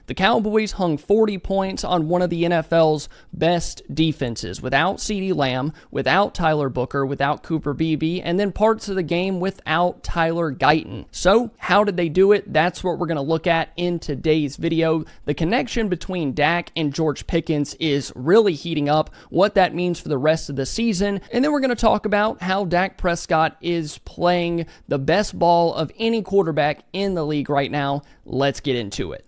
The Cowboys hung 40 points on one of the NFL's best defenses, without CeeDee Lamb, without Tyler Booker, without Cooper Beebe, and then parts of the game without Tyler Guyton. So, how did they do it? That's what we're going to look at in today's video. The connection between Dak and George Pickens is really heating up, what that means for the rest of the season, and then we're going to talk about how Dak Prescott is playing the best ball of any quarterback in the league right now. Let's get into it.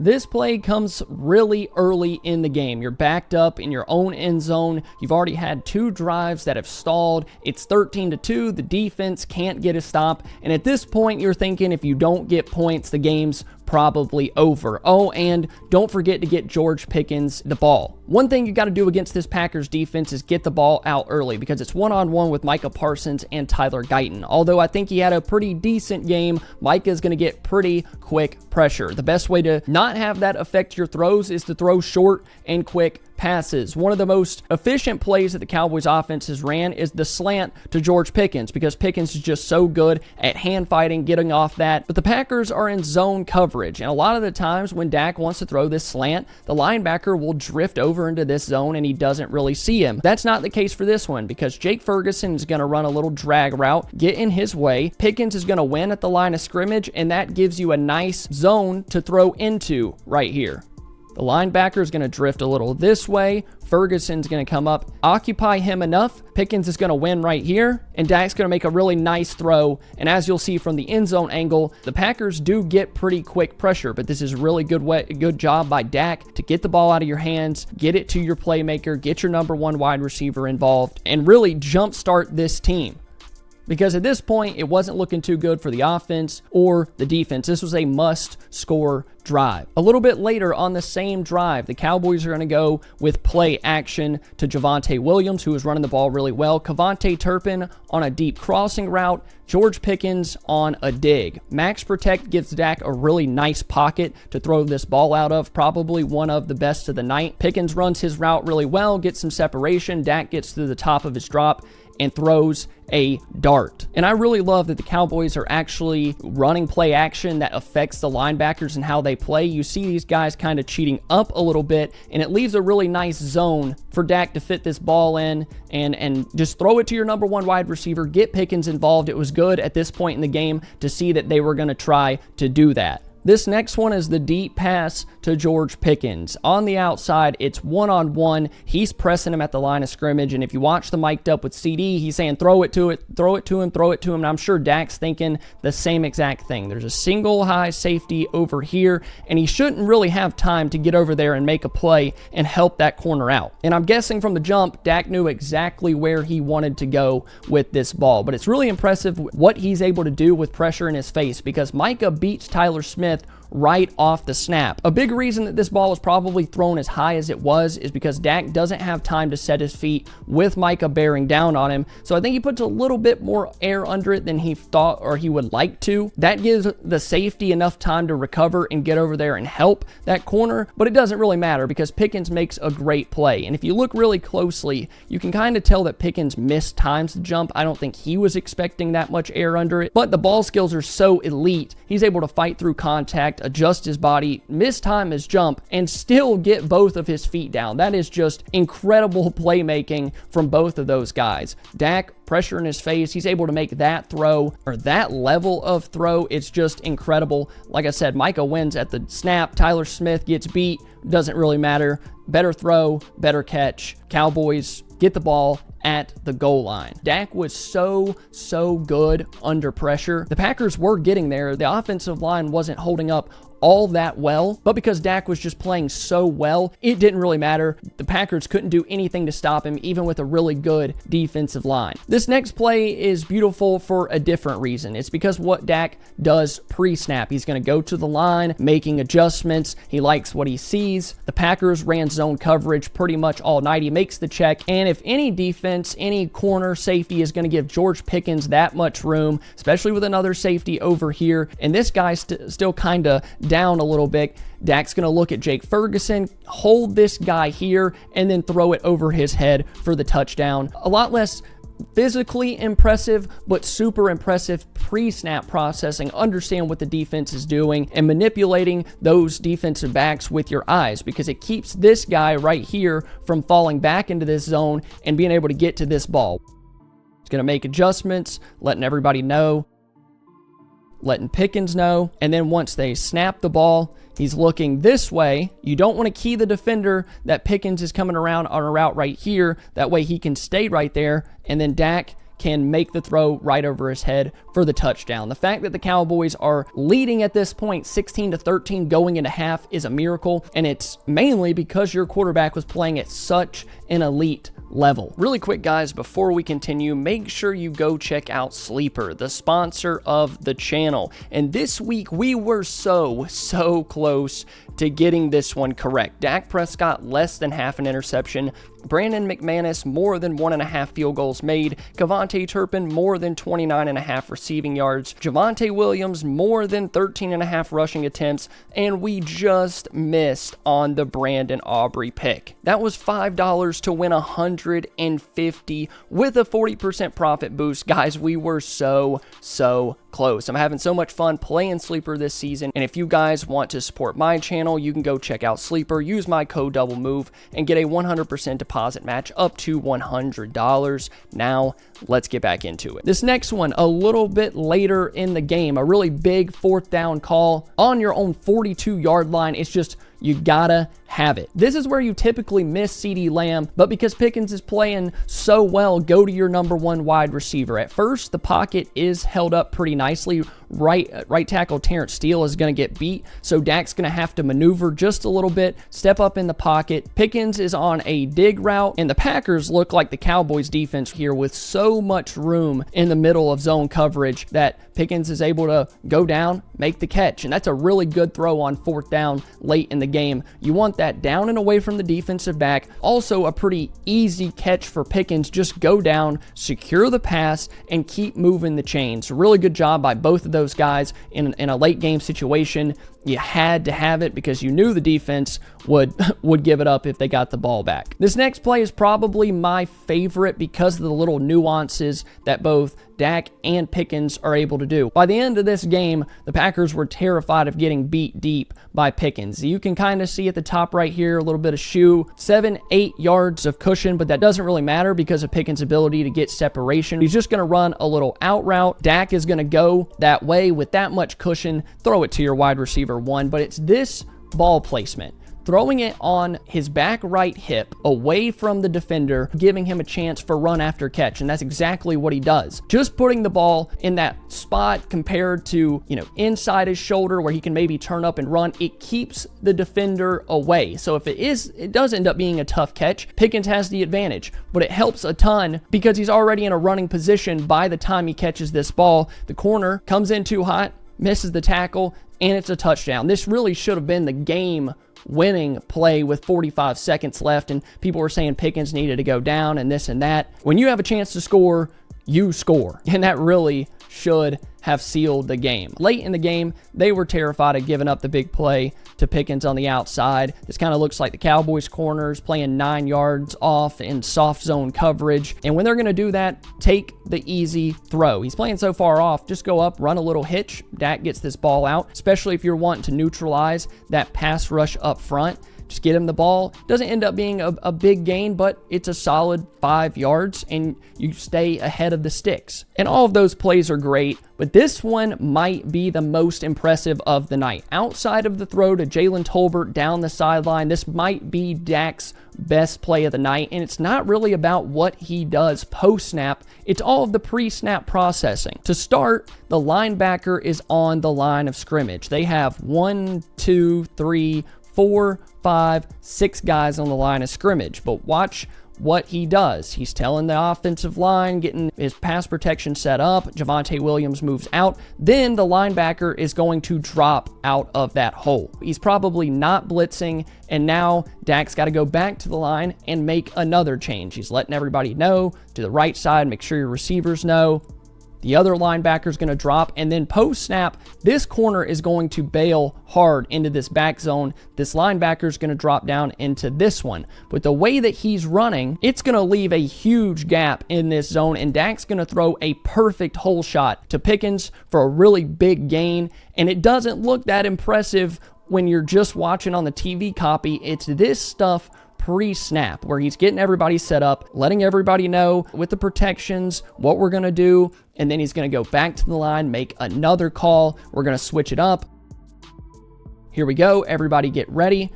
This play comes really early in the game. You're backed up in your own end zone. You've already had 2 drives that have stalled. It's 13-2. The defense can't get a stop. And at this point, you're thinking if you don't get points, the game's probably over. Oh, and don't forget to get George Pickens the ball. One thing you got to do against this Packers defense is get the ball out early, because it's one-on-one with Micah Parsons and Tyler Guyton. Although I think he had a pretty decent game, Micah's going to get pretty quick pressure. The best way to not have that affect your throws is to throw short and quick passes. One of the most efficient plays that the Cowboys offense has ran is the slant to George Pickens, because Pickens is just so good at hand fighting, getting off that. But the Packers are in zone coverage, and a lot of the times when Dak wants to throw this slant, the linebacker will drift over into this zone and he doesn't really see him. That's not the case for this one, because Jake Ferguson is going to run a little drag route, get in his way. Pickens is going to win at the line of scrimmage, and that gives you a nice zone to throw into right here. The linebacker is going to drift a little this way. Ferguson's going to come up, occupy him enough. Pickens is going to win right here, and Dak's going to make a really nice throw. And as you'll see from the end zone angle, the Packers do get pretty quick pressure, but this is a really good job by Dak to get the ball out of your hands, get it to your playmaker, get your number 1 wide receiver involved, and really jumpstart this team. Because at this point, it wasn't looking too good for the offense or the defense. This was a must-score drive. A little bit later on the same drive, the Cowboys are going to go with play action to Javonte Williams, who is running the ball really well. Kevontae Turpin on a deep crossing route. George Pickens on a dig. Max Protect gives Dak a really nice pocket to throw this ball out of, probably one of the best of the night. Pickens runs his route really well, gets some separation. Dak gets to the top of his drop and throws a dart. And I really love that the Cowboys are actually running play action that affects the linebackers and how they play. You see these guys kind of cheating up a little bit, and it leaves a really nice zone for Dak to fit this ball in and just throw it to your number 1 wide receiver, get Pickens involved. It was good at this point in the game to see that they were going to try to do that. This next one is the deep pass to George Pickens. On the outside, it's one-on-one. He's pressing him at the line of scrimmage, and if you watch the mic'd up with CD, he's saying throw it to him, throw it to him, and I'm sure Dak's thinking the same exact thing. There's a single high safety over here, and he shouldn't really have time to get over there and make a play and help that corner out. And I'm guessing from the jump, Dak knew exactly where he wanted to go with this ball, but it's really impressive what he's able to do with pressure in his face, because Micah beats Tyler Smith right off the snap. A big reason that this ball was probably thrown as high as it was is because Dak doesn't have time to set his feet with Micah bearing down on him. So I think he puts a little bit more air under it than he thought or he would like to. That gives the safety enough time to recover and get over there and help that corner, but it doesn't really matter because Pickens makes a great play. And if you look really closely, you can kind of tell that Pickens missed times to jump. I don't think he was expecting that much air under it, but the ball skills are so elite. He's able to fight through contact, adjust his body, miss time his jump, and still get both of his feet down. That is just incredible playmaking from both of those guys. Dak, pressure in his face, he's able to make that throw, or that level of throw. It's just incredible. Like I said, Micah wins at the snap. Tyler Smith gets beat. Doesn't really matter. Better throw, better catch. Cowboys get the ball at the goal line. Dak was so good under pressure. The Packers were getting there. The offensive line wasn't holding up all that well, but because Dak was just playing so well, it didn't really matter. The Packers couldn't do anything to stop him, even with a really good defensive line. This next play is beautiful for a different reason. It's because what Dak does pre-snap. He's going to go to the line, making adjustments. He likes what he sees. The Packers ran zone coverage pretty much all night. He makes the check, and if any defense, any corner safety is going to give George Pickens that much room, especially with another safety over here, and this guy's still kind of down a little bit, Dak's going to look at Jake Ferguson, hold this guy here, and then throw it over his head for the touchdown. A lot less physically impressive, but super impressive pre-snap processing. Understand what the defense is doing and manipulating those defensive backs with your eyes, because it keeps this guy right here from falling back into this zone and being able to get to this ball. It's going to make adjustments, letting everybody know, letting Pickens know, and then once they snap the ball, he's looking this way. You don't want to key the defender that Pickens is coming around on a route right here. That way he can stay right there, and then Dak can make the throw right over his head for the touchdown. The fact that the Cowboys are leading at this point 16-13 going into half is a miracle, and it's mainly because your quarterback was playing at such an elite level. Really quick, guys, before we continue, make sure you go check out Sleeper, the sponsor of the channel. And this week, we were so close to getting this one correct. Dak Prescott, less than half an interception. Brandon McManus, more than 1.5 field goals made. Kevontae Turpin, more than 29.5 receiving yards. Javonte Williams, more than 13.5 rushing attempts. And we just missed on the Brandon Aubrey pick. That was $5 to win $150 with a 40% profit boost. Guys, we were so close. I'm having so much fun playing Sleeper this season, and if you guys want to support my channel, you can go check out Sleeper, use my code DoubleMove, and get a 100% deposit match up to $100. Now, let's get back into it. This next one, a little bit later in the game, a really big 4th down call on your own 42-yard line. It's just, you gotta have it. This is where you typically miss CeeDee Lamb, but because Pickens is playing so well, go to your number 1 wide receiver. At first, the pocket is held up pretty nicely. Right tackle Terrence Steele is going to get beat, so Dak's going to have to maneuver just a little bit, step up in the pocket. Pickens is on a dig route, and the Packers look like the Cowboys defense here with so much room in the middle of zone coverage that Pickens is able to go down, make the catch, and that's a really good throw on 4th down late in the game. You want that down and away from the defensive back. Also a pretty easy catch for Pickens. Just go down, secure the pass, and keep moving the chains. Really good job by both of those guys in a late game situation. You had to have it because you knew the defense would give it up if they got the ball back. This next play is probably my favorite because of the little nuances that both Dak and Pickens are able to do. By the end of this game, the Packers were terrified of getting beat deep by Pickens. You can kind of see at the top right here, a little bit of shoe, 7-8 yards of cushion, but that doesn't really matter because of Pickens' ability to get separation. He's just going to run a little out route. Dak is going to go that way with that much cushion, throw it to your wide receiver 1, but it's this ball placement. Throwing it on his back right hip away from the defender, giving him a chance for run after catch, and that's exactly what he does. Just putting the ball in that spot compared to, inside his shoulder where he can maybe turn up and run, it keeps the defender away. So if it does end up being a tough catch, Pickens has the advantage, but it helps a ton because he's already in a running position by the time he catches this ball. The corner comes in too hot, misses the tackle, and it's a touchdown. This really should have been the game-winning play with 45 seconds left, and people were saying Pickens needed to go down and this and that. When you have a chance to score, you score, and that really should have sealed the game. Late in the game, they were terrified of giving up the big play to Pickens on the outside. This kind of looks like the Cowboys corners playing 9 yards off in soft zone coverage. And when they're going to do that, take the easy throw. He's playing so far off, just go up, run a little hitch. Dak gets this ball out, especially if you're wanting to neutralize that pass rush up front. Just get him the ball. Doesn't end up being a big gain, but it's a solid 5 yards, and you stay ahead of the sticks. And all of those plays are great, but this one might be the most impressive of the night. Outside of the throw to Jalen Tolbert down the sideline, this might be Dak's best play of the night, and it's not really about what he does post-snap. It's all of the pre-snap processing. To start, the linebacker is on the line of scrimmage. They have 1, 2, 3, 4, 5, 6 guys on the line of scrimmage, but watch what he does. He's telling the offensive line, getting his pass protection set up. Javonte Williams moves out. Then the linebacker is going to drop out of that hole. He's probably not blitzing, and now Dak's got to go back to the line and make another change. He's letting everybody know to the right side, make sure your receivers know. The other linebacker is going to drop, and then post-snap, this corner is going to bail hard into this back zone. This linebacker is going to drop down into this one. But the way that he's running, it's going to leave a huge gap in this zone, and Dak's going to throw a perfect hole shot to Pickens for a really big gain, and it doesn't look that impressive when you're just watching on the TV copy. It's this stuff pre-snap where he's getting everybody set up, letting everybody know with the protections what we're going to do, and then he's going to go back to the line, make another call. We're going to switch it up. Here we go. Everybody get ready.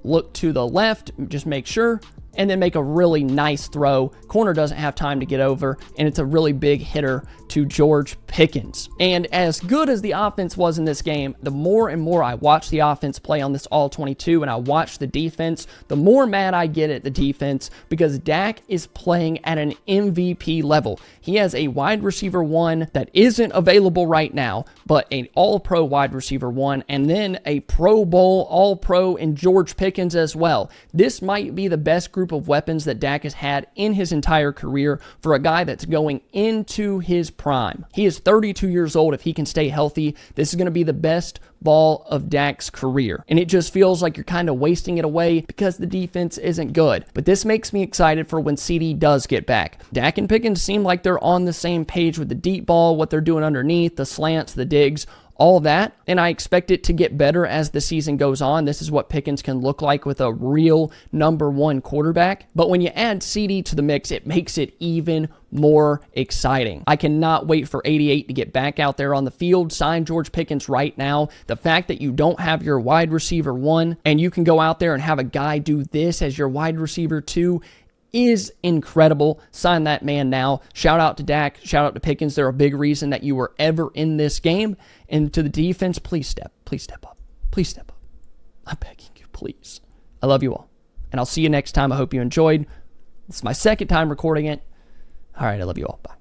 Look to the left, just make sure, and then make a really nice throw. Corner doesn't have time to get over, and it's a really big hitter to George Pickens. And as good as the offense was in this game, the more and more I watch the offense play on this All-22 and I watch the defense, the more mad I get at the defense because Dak is playing at an MVP level. He has a wide receiver 1 that isn't available right now, but an all-pro wide receiver 1, and then a Pro Bowl all-pro in George Pickens as well. This might be the best group of weapons that Dak has had in his entire career for a guy that's going into his prime. He is 32 years old. If he can stay healthy, this is going to be the best ball of Dak's career. And it just feels like you're kind of wasting it away because the defense isn't good. But this makes me excited for when CD does get back. Dak and Pickens seem like they're on the same page with the deep ball, what they're doing underneath, the slants, the digs, all that, and I expect it to get better as the season goes on. This is what Pickens can look like with a real number 1 quarterback. But when you add CD to the mix, it makes it even more exciting. I cannot wait for 88 to get back out there on the field. Sign George Pickens right now. The fact that you don't have your wide receiver 1 and you can go out there and have a guy do this as your wide receiver 2 is incredible. Sign that man now. Shout out to Dak. Shout out to Pickens. They're a big reason that you were ever in this game. And to the defense, please step up. Please step up. I'm begging you, please. I love you all. And I'll see you next time. I hope you enjoyed. It's my second time recording it. All right, I love you all. Bye.